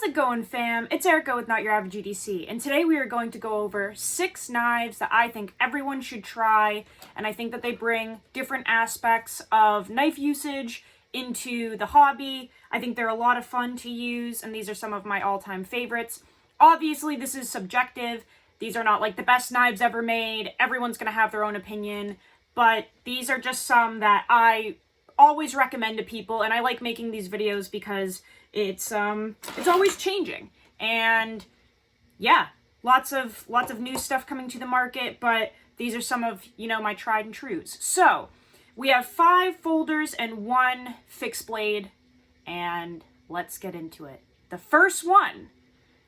it going, fam? It's Erica with Not Your Average EDC, and today we are going to go over 6 knives that I think everyone should try, and I think that they bring different aspects of knife usage into the hobby. I think they're a lot of fun to use, and these are some of my all-time favorites. Obviously, this is subjective. These are not like the best knives ever made. Everyone's going to have their own opinion, but these are just some that I always recommend to people, and I like making these videos because it's always changing, and yeah, lots of new stuff coming to the market, but these are some of, my tried and trues. So we have 5 folders and 1 fixed blade, and let's get into it. The first one,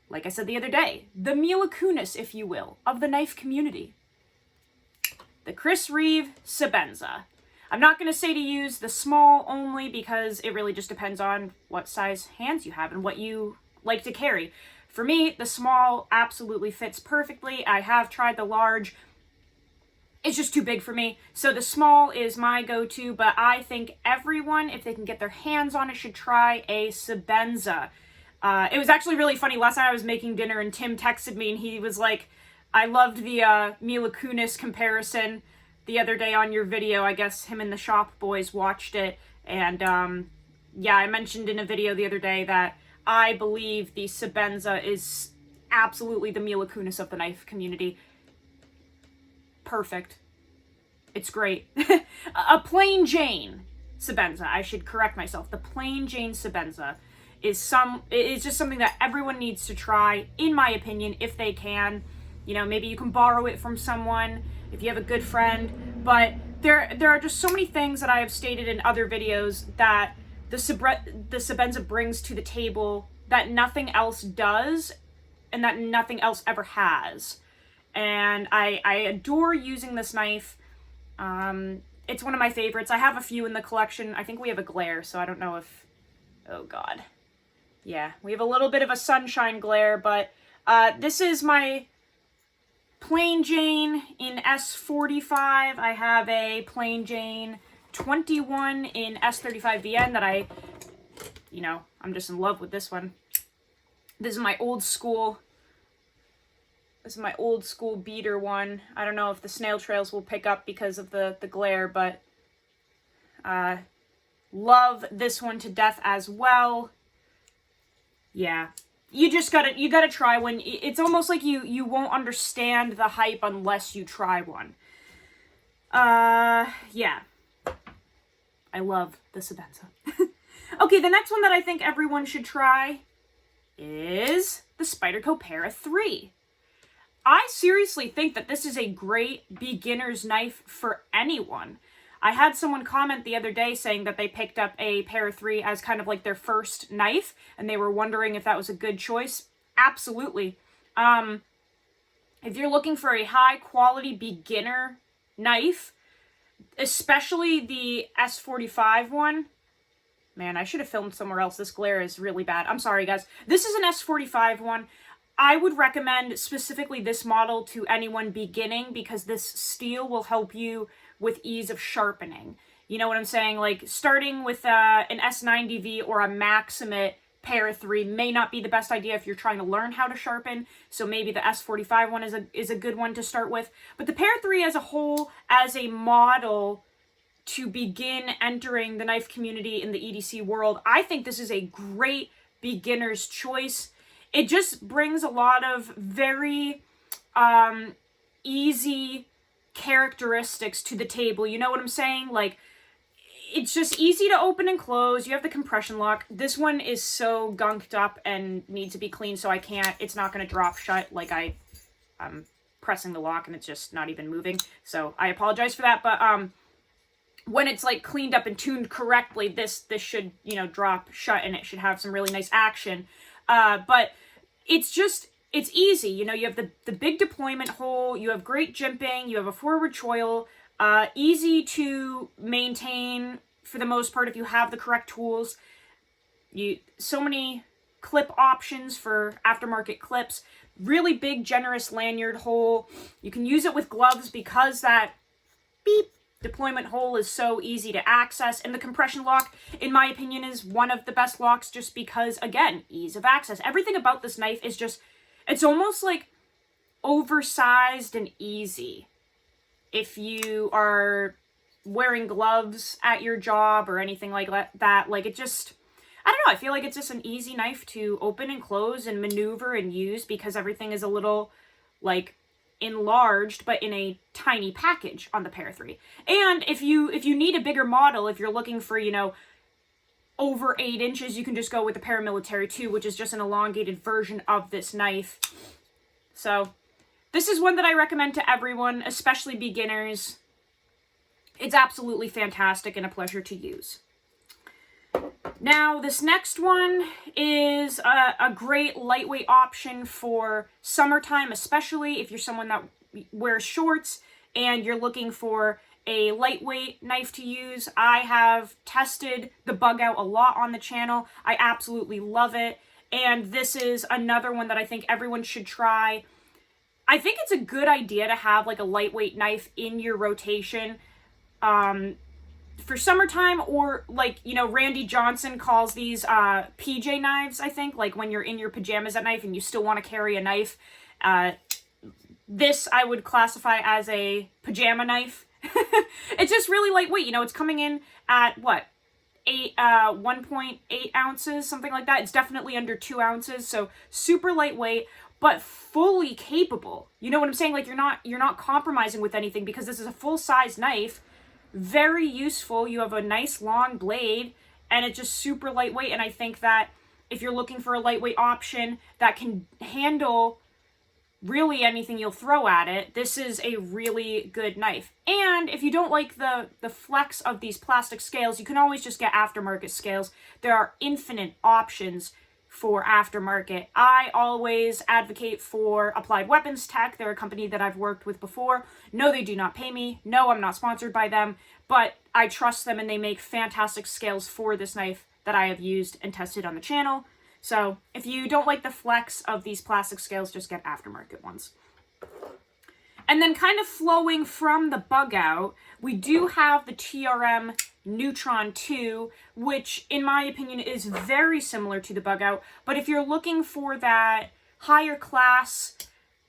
like I said the other day, the Mila Kunis, if you will, of the knife community, the Chris Reeve Sebenza. I'm not going to say to use the small only because it really just depends on what size hands you have and what you like to carry. For me, the small absolutely fits perfectly. I have tried the large. It's just too big for me. So the small is my go-to, but I think everyone, if they can get their hands on it, should try a Sebenza. It was actually really funny. Last night I was making dinner and Tim texted me and he was like, I loved the Mila Kunis comparison the other day on your video. I guess him and the shop boys watched it, and yeah, I mentioned in a video the other day that I believe the Sebenza is absolutely the Mila Kunis of the knife community. Perfect. It's great. A plain Jane Sebenza, I should correct myself. The plain Jane Sebenza is just something that everyone needs to try, in my opinion, if they can. Maybe you can borrow it from someone if you have a good friend, but there are just so many things that I have stated in other videos that the Sebenza brings to the table that nothing else does and that nothing else ever has. And I adore using this knife. It's one of my favorites. I have a few in the collection. I think we have a glare, so I don't know if... Oh, God. Yeah, we have a little bit of a sunshine glare, but this is my plain Jane in S45. I have a plain Jane 21 in S35VN that I'm just in love with this one. This is my old school beater one. I don't know if the snail trails will pick up because of the glare, but love this one to death as well. Yeah. You gotta try one. It's almost like you won't understand the hype unless you try one. Yeah. I love the Sebenza. Okay, the next one that I think everyone should try is the Spyderco Para 3. I seriously think that this is a great beginner's knife for anyone. I had someone comment the other day saying that they picked up a Para 3 as kind of like their first knife, and they were wondering if that was a good choice. Absolutely. If you're looking for a high-quality beginner knife, especially the S45 one, man, I should have filmed somewhere else. This glare is really bad. I'm sorry, guys. This is an S45 one. I would recommend specifically this model to anyone beginning because this steel will help you with ease of sharpening. You know what I'm saying? Like, starting with an S90V or a Maximate Para 3 may not be the best idea if you're trying to learn how to sharpen, so maybe the S45 one is a good one to start with. But the Para 3 as a whole, as a model to begin entering the knife community in the EDC world, I think this is a great beginner's choice. It just brings a lot of very easy characteristics to the table. You know what I'm saying? Like, it's just easy to open and close. You have the compression lock. This one is so gunked up and needs to be cleaned, so it's not going to drop shut. Like, I'm pressing the lock and it's just not even moving. So I apologize for that. But when it's like cleaned up and tuned correctly, this should, drop shut and it should have some really nice action. But it's easy. You have the big deployment hole, you have great jimping, you have a forward choil, easy to maintain for the most part if you have the correct tools. So many clip options for aftermarket clips, really big generous lanyard hole. You can use it with gloves because that beep deployment hole is so easy to access, and the compression lock, in my opinion, is one of the best locks just because, again, ease of access. Everything about this knife is just, it's almost like oversized and easy. If you are wearing gloves at your job or anything like that, like it just, I don't know, I feel like it's just an easy knife to open and close and maneuver and use because everything is a little, like, enlarged but in a tiny package on the Para 3. And if you need a bigger model, if you're looking for, you know, over 8 inches, you can just go with the Paramilitary 2, which is just an elongated version of this knife. So this is one that I recommend to everyone, especially beginners. It's absolutely fantastic and a pleasure to use. Now, this next one is a great lightweight option for summertime, especially if you're someone that wears shorts and you're looking for a lightweight knife to use. I have tested the Bugout a lot on the channel. I absolutely love it. And this is another one that I think everyone should try. I think it's a good idea to have like a lightweight knife in your rotation. For summertime, or like, you know, Randy Johnson calls these PJ knives, I think, like when you're in your pajamas at night and you still want to carry a knife. This I would classify as a pajama knife. It's just really lightweight, you know, it's coming in at what, 1.8 ounces, something like that. It's definitely under 2 ounces, so super lightweight, but fully capable. You know what I'm saying? Like, you're not compromising with anything because this is a full-size knife. Very useful. You have a nice long blade and it's just super lightweight, and I think that if you're looking for a lightweight option that can handle really anything you'll throw at it, this is a really good knife. And if you don't like the flex of these plastic scales, you can always just get aftermarket scales. There are infinite options for aftermarket. I always advocate for Applied Weapons Tech. They're a company that I've worked with before. No, they do not pay me. No, I'm not sponsored by them, but I trust them and they make fantastic scales for this knife that I have used and tested on the channel. So if you don't like the flex of these plastic scales, just get aftermarket ones. And then kind of flowing from the Bugout, we do have the TRM Neutron 2, which in my opinion is very similar to the Bugout. But if you're looking for that higher class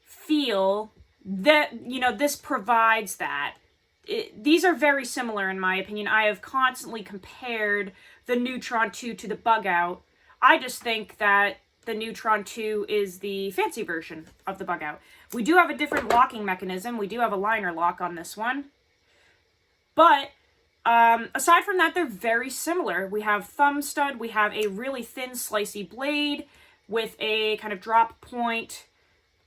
feel, that, you know, this provides that. These are very similar in my opinion. I have constantly compared the Neutron 2 to the Bugout. I just think that the Neutron 2 is the fancy version of the Bugout. We do have a different locking mechanism. We do have a liner lock on this one. But aside from that, they're very similar. We have thumb stud. We have a really thin, slicey blade with a kind of drop point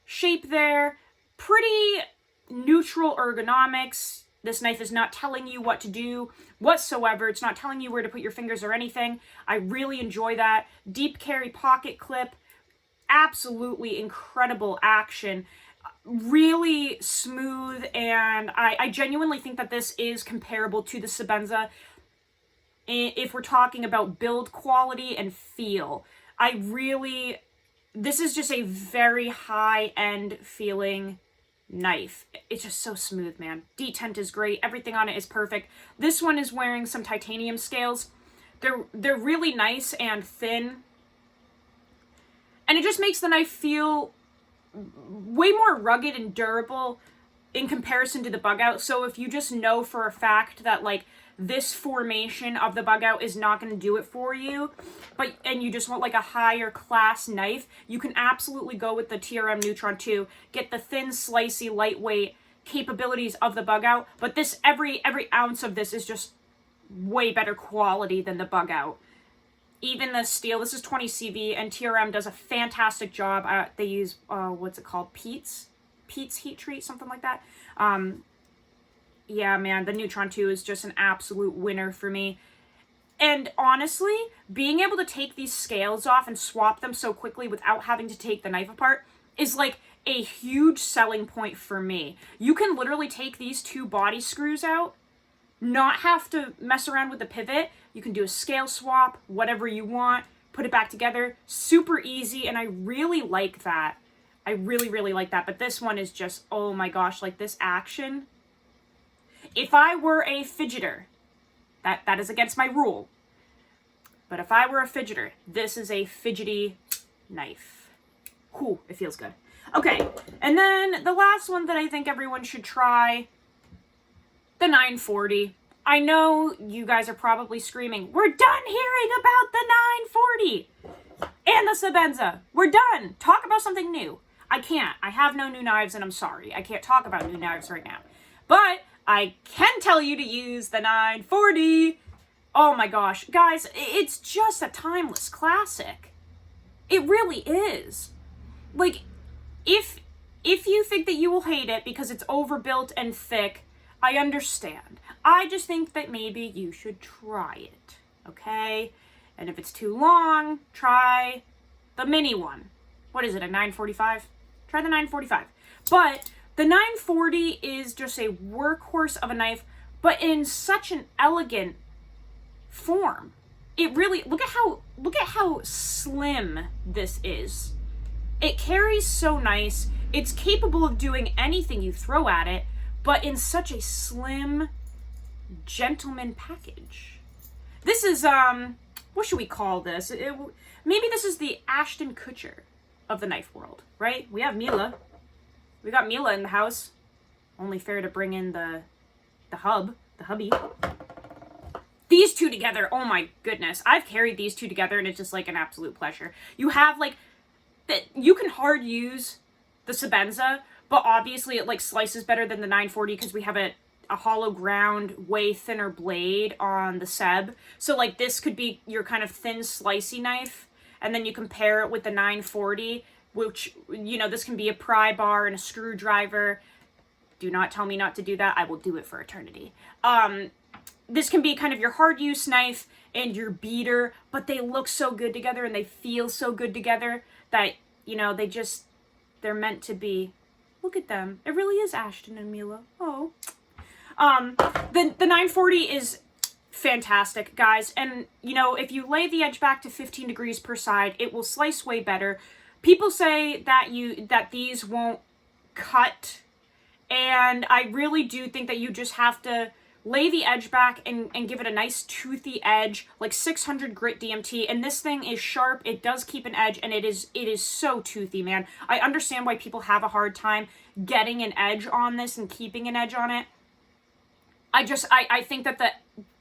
shape there. Pretty neutral ergonomics. This knife is not telling you what to do whatsoever. It's not telling you where to put your fingers or anything. I really enjoy that. Deep carry pocket clip. Absolutely incredible action. Really smooth, and I genuinely think that this is comparable to the Sebenza if we're talking about build quality and feel. This is just a very high-end feeling knife. It's just so smooth, man. Detent is great. Everything on it is perfect. This one is wearing some titanium scales. They're really nice and thin, and it just makes the knife feel way more rugged and durable in comparison to the Bugout. So if you just know for a fact that like this formation of the Bugout is not going to do it for you, and you just want like a higher class knife, you can absolutely go with the TRM Neutron 2. Get the thin, slicey, lightweight capabilities of the Bugout, but this every ounce of this is just way better quality than the Bugout. Even the steel, this is 20 CV, and TRM does a fantastic job. They use, what's it called? Pete's heat treat, something like that. Yeah, man, the Neutron 2 is just an absolute winner for me. And honestly, being able to take these scales off and swap them so quickly without having to take the knife apart is like a huge selling point for me. You can literally take these 2 body screws out, not have to mess around with the pivot. You can do a scale swap, whatever you want, put it back together. Super easy, and I really like that. I really, really like that. But this one is just, oh my gosh, like this action. if I were a fidgeter, that is against my rule. But if I were a fidgeter, this is a fidgety knife. Whew, it feels good. Okay, and then the last one that I think everyone should try, the 940. I know you guys are probably screaming, we're done hearing about the 940 and the Sebenza. We're done. Talk about something new. I can't. I have no new knives and I'm sorry. I can't talk about new knives right now. But I can tell you to use the 940. Oh my gosh. Guys, it's just a timeless classic. It really is. Like, if you think that you will hate it because it's overbuilt and thick, I understand. I just think that maybe you should try it, okay? And if it's too long, try the mini one. What is it, a 945? Try the 945. But the 940 is just a workhorse of a knife, but in such an elegant form. It really, look at how slim this is. It carries so nice. It's capable of doing anything you throw at it, but in such a slim, gentleman package. This is, what should we call this? Maybe this is the Ashton Kutcher of the knife world, right? We have Mila. We got Mila in the house. Only fair to bring in the hubby. These two together, oh my goodness. I've carried these two together and it's just like an absolute pleasure. You have like, you can hard use the Sebenza, but obviously it like slices better than the 940 because we have a hollow ground, way thinner blade on the Seb. So like this could be your kind of thin slicey knife, and then you compare it with the 940, which, you know, this can be a pry bar and a screwdriver. Do not tell me not to do that. I will do it for eternity. This can be kind of your hard use knife and your beater, but they look so good together and they feel so good together that, you know, they're meant to be. Look at them. It really is Ashton and Mila. Oh. The 940 is fantastic, guys. And, you know, if you lay the edge back to 15 degrees per side, it will slice way better. People say that these won't cut. And I really do think that you just have to lay the edge back and give it a nice toothy edge, like 600 grit DMT. And this thing is sharp. It does keep an edge, and it is so toothy, man. I understand why people have a hard time getting an edge on this and keeping an edge on it. I think that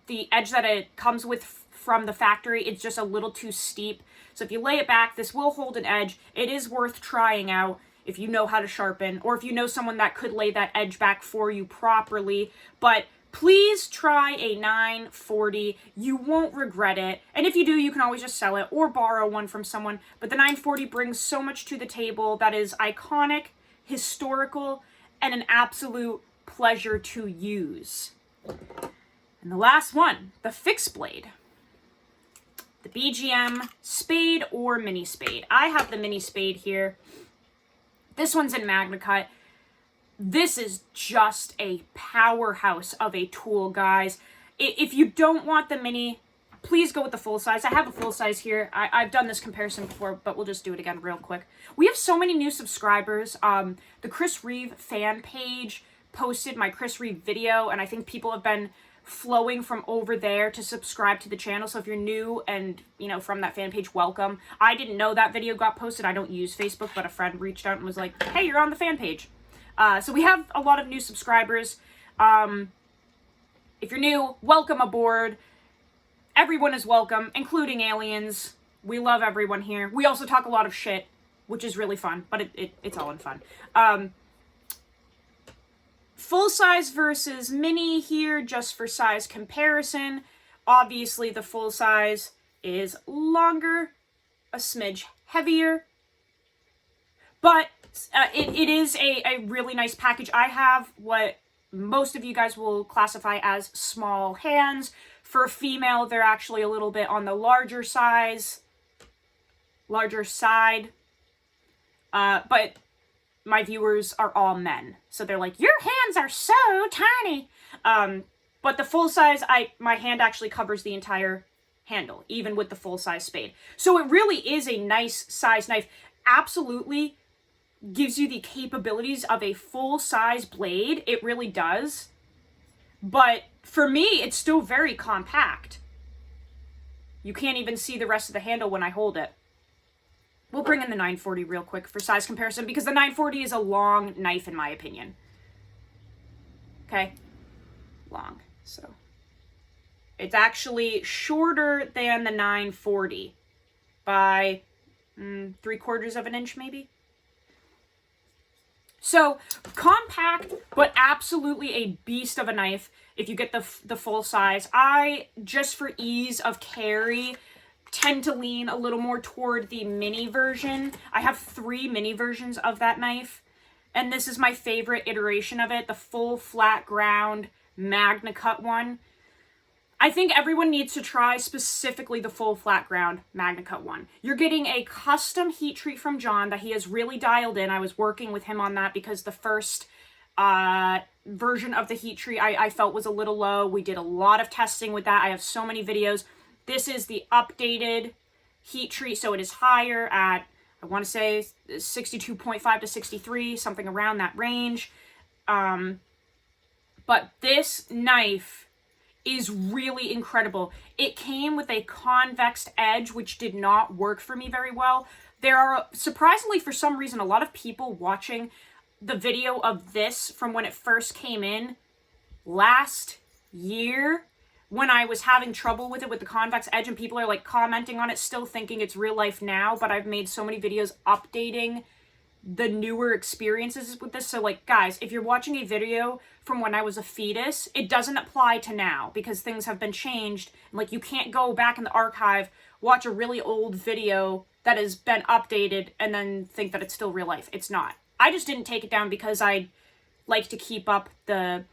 the edge that it comes with from the factory, it's just a little too steep. So if you lay it back, this will hold an edge. It is worth trying out if you know how to sharpen, or if you know someone that could lay that edge back for you properly. But please try a 940. You won't regret it. And if you do, you can always just sell it or borrow one from someone. But the 940 brings so much to the table that is iconic, historical, and an absolute pleasure to use. And the last one, the fixed blade. The BGM Spade or mini Spade. I have the mini Spade here. This one's in Magna Cut. This is just a powerhouse of a tool, guys. If you don't want the mini, please go with the full size. I have a full size here. I've done this comparison before, but we'll just do it again real quick. We have so many new subscribers. The Chris Reeve fan page posted my Chris Reeve video, and I think people have been flowing from over there to subscribe to the channel. So if you're new and, you know, from that fan page, welcome. I didn't know that video got posted. I don't use Facebook, but a friend reached out and was like, hey, you're on the fan page. So we have a lot of new subscribers. If you're new, welcome aboard. Everyone is welcome, including aliens. We love everyone here. We also talk a lot of shit, which is really fun, but it's all in fun. Full size versus mini here, just for size comparison. Obviously, the full size is longer, a smidge heavier, but it is a really nice package. I have what most of you guys will classify as small hands. For a female, they're actually a little bit on the larger side. But my viewers are all men, so they're like, your hands are so tiny. But the full size, my hand actually covers the entire handle, even with the full size Spade. So it really is a nice size knife. Absolutely gives you the capabilities of a full size blade. It really does. But for me, it's still very compact. You can't even see the rest of the handle when I hold it. We'll bring in the 940 real quick for size comparison, because the 940 is a long knife in my opinion. Okay? Long. So it's actually shorter than the 940 by 3/4 of an inch maybe. So compact, but absolutely a beast of a knife if you get the full size. I, just for ease of carry, tend to lean a little more toward the mini version. I have 3 mini versions of that knife, and this is my favorite iteration of it, the full flat ground Magna Cut one. I think everyone needs to try specifically the full flat ground Magna Cut one. You're getting a custom heat treat from John that he has really dialed in. I was working with him on that because the first version of the heat treat I felt was a little low. We did a lot of testing with that. I have so many videos. This is the updated heat treat, so it is higher at, I want to say 62.5 to 63, something around that range. But this knife is really incredible. It came with a convex edge, which did not work for me very well. There are, surprisingly for some reason, a lot of people watching the video of this from when it first came in last year, when I was having trouble with it with the convex edge, and people are like commenting on it, still thinking it's real life now, but I've made so many videos updating the newer experiences with this. So like, guys, if you're watching a video from when I was a fetus, it doesn't apply to now because things have been changed. Like, you can't go back in the archive, watch a really old video that has been updated and then think that it's still real life. It's not. I just didn't take it down because I like to keep up the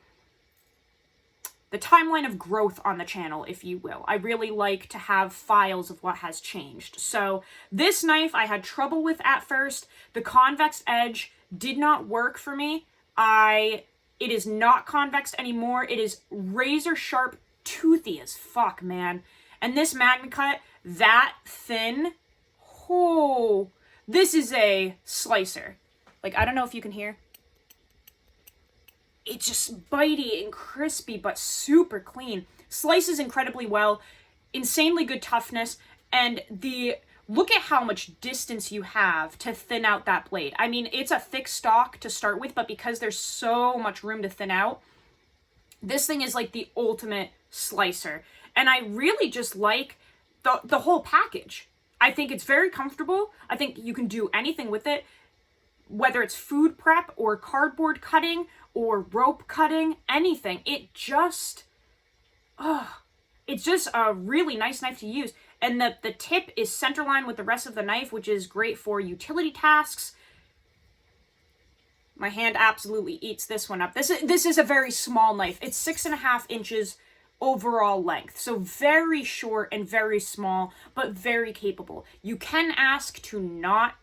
timeline of growth on the channel, if you will. I really like to have files of what has changed. So this knife I had trouble with at first. The convex edge did not work for me. It is not convex anymore. It is razor sharp, toothy as fuck, man. And this Magna Cut, that thin, oh, this is a slicer. Like, I don't know if you can hear. It's just bitey and crispy, but super clean. Slices incredibly well, insanely good toughness, and look at how much distance you have to thin out that blade. I mean, it's a thick stock to start with, but because there's so much room to thin out, this thing is like the ultimate slicer. And I really just like the whole package. I think it's very comfortable. I think you can do anything with it, whether it's food prep or cardboard cutting or rope cutting, anything. It's just a really nice knife to use. And the tip is centerline with the rest of the knife, which is great for utility tasks. My hand absolutely eats this one up. This is a very small knife. It's 6.5 inches overall length. So very short and very small, but very capable. You can ask to not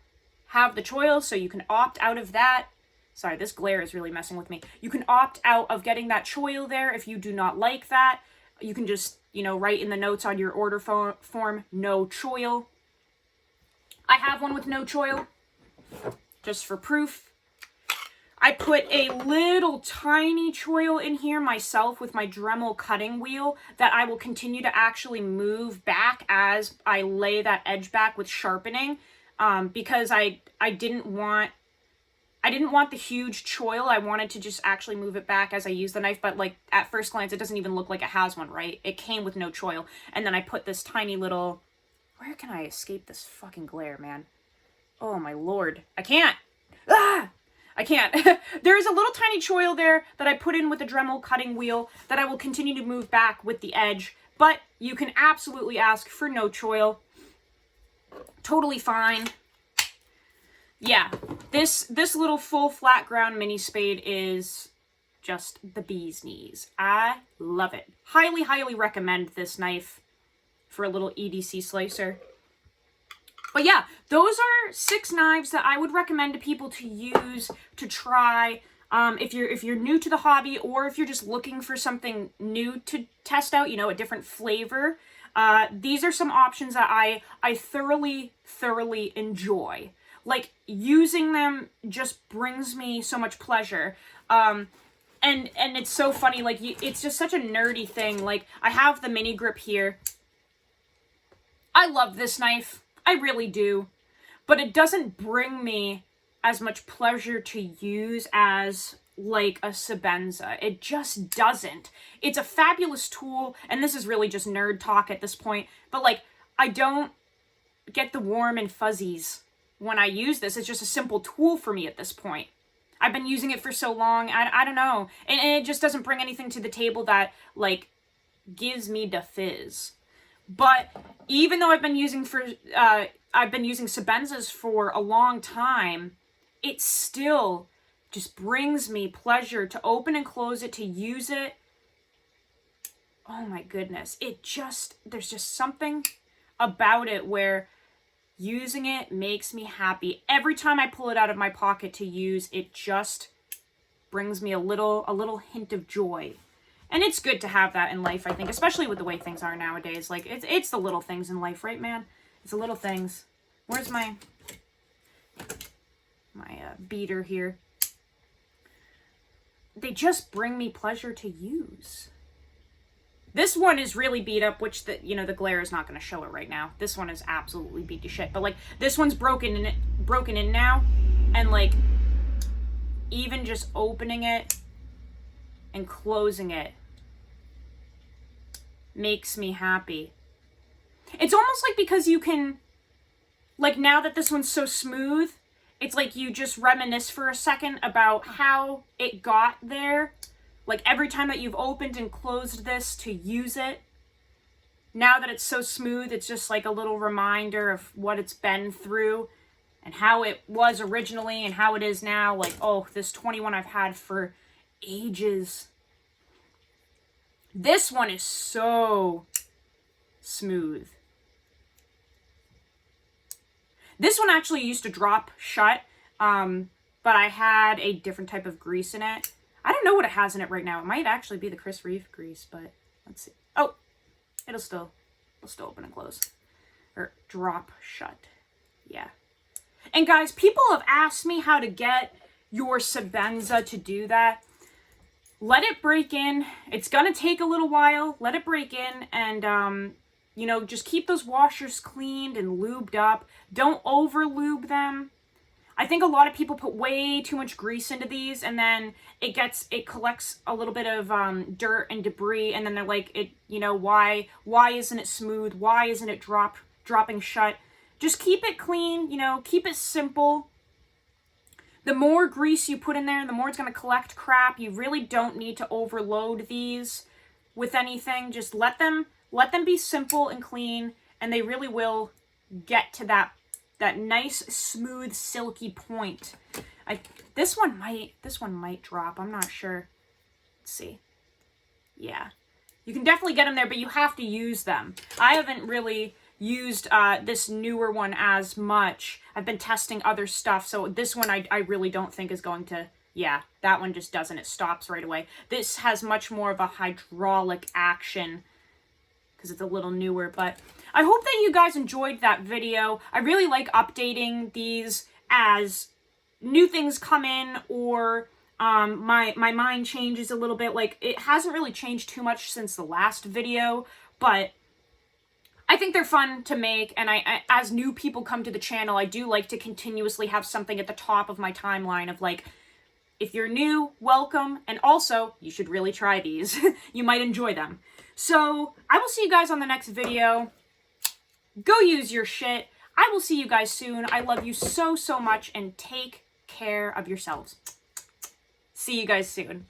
have the choil, so you can opt out of that. Sorry, this glare is really messing with me. You can opt out of getting that choil there if you do not like that. You can just, write in the notes on your order form, no choil. I have one with no choil, just for proof. I put a little tiny choil in here myself with my Dremel cutting wheel that I will continue to actually move back as I lay that edge back with sharpening, because I didn't want the huge choil. I wanted to just actually move it back as I use the knife, but like at first glance, it doesn't even look like it has one, right? It came with no choil. And then I put this tiny little, where can I escape this fucking glare, man? Oh my Lord. I can't. I can't. There is a little tiny choil there that I put in with the Dremel cutting wheel that I will continue to move back with the edge, but you can absolutely ask for no choil. Totally fine. Yeah, this little full flat ground mini spade is just the bee's knees. I love it. Highly, highly recommend this knife for a little EDC slicer. But yeah, those are 6 knives that I would recommend to people to use, to try. If you're new to the hobby, or if you're just looking for something new to test out, a different flavor. These are some options that I thoroughly, thoroughly enjoy. Like, using them just brings me so much pleasure. And And it's so funny, like, it's just such a nerdy thing. Like, I have the mini grip here. I love this knife. I really do. But it doesn't bring me as much pleasure to use as, like, a Sebenza. It just doesn't. It's a fabulous tool, and this is really just nerd talk at this point, but, like, I don't get the warm and fuzzies when I use this. It's just a simple tool for me at this point. I've been using it for so long, I don't know. And it just doesn't bring anything to the table that, like, gives me the fizz. But even though I've been using Sebenzas for a long time, it still just brings me pleasure to open and close it, to use it. Oh my goodness. There's just something about it where using it makes me happy. Every time I pull it out of my pocket to use, it just brings me a little hint of joy. And it's good to have that in life, I think, especially with the way things are nowadays. Like, it's the little things in life, right, man? It's the little things. Where's my beater here? They just bring me pleasure to use. This one is really beat up, which the glare is not going to show it right now. This one is absolutely beat to shit. But, like, this one's broken in now. And, like, even just opening it and closing it makes me happy. It's almost like because you can, like, now that this one's so smooth, it's like you just reminisce for a second about how it got there. Like, every time that you've opened and closed this to use it, now that it's so smooth, it's just like a little reminder of what it's been through and how it was originally and how it is now. Like, oh, this 21 I've had for ages. This one is so smooth. This one actually used to drop shut, but I had a different type of grease in it. I don't know what it has in it right now. It might actually be the Chris Reeve grease, but let's see. Oh, it'll still open and close. Or drop shut. Yeah. And guys, people have asked me how to get your Sebenza to do that. Let it break in. It's going to take a little while. Let it break in and, just keep those washers cleaned and lubed up. Don't over lube them. I think a lot of people put way too much grease into these, and then it collects a little bit of dirt and debris, and then they're like, why isn't it smooth? Why isn't it dropping shut? Just keep it clean, keep it simple. The more grease you put in there, the more it's going to collect crap. You really don't need to overload these with anything. Just let them be simple and clean, and they really will get to that nice, smooth, silky point. This one might drop. I'm not sure. Let's see. Yeah. You can definitely get them there, but you have to use them. I haven't really used this newer one as much. I've been testing other stuff, so this one I really don't think is going to... Yeah, that one just doesn't. It stops right away. This has much more of a hydraulic action because it's a little newer, but I hope that you guys enjoyed that video. I really like updating these as new things come in or my mind changes a little bit. Like, it hasn't really changed too much since the last video, but I think they're fun to make, and I as new people come to the channel, I do like to continuously have something at the top of my timeline of, like, if you're new, welcome, and also, you should really try these. You might enjoy them. So, I will see you guys on the next video. Go use your shit. I will see you guys soon. I love you so, so much, and take care of yourselves. See you guys soon.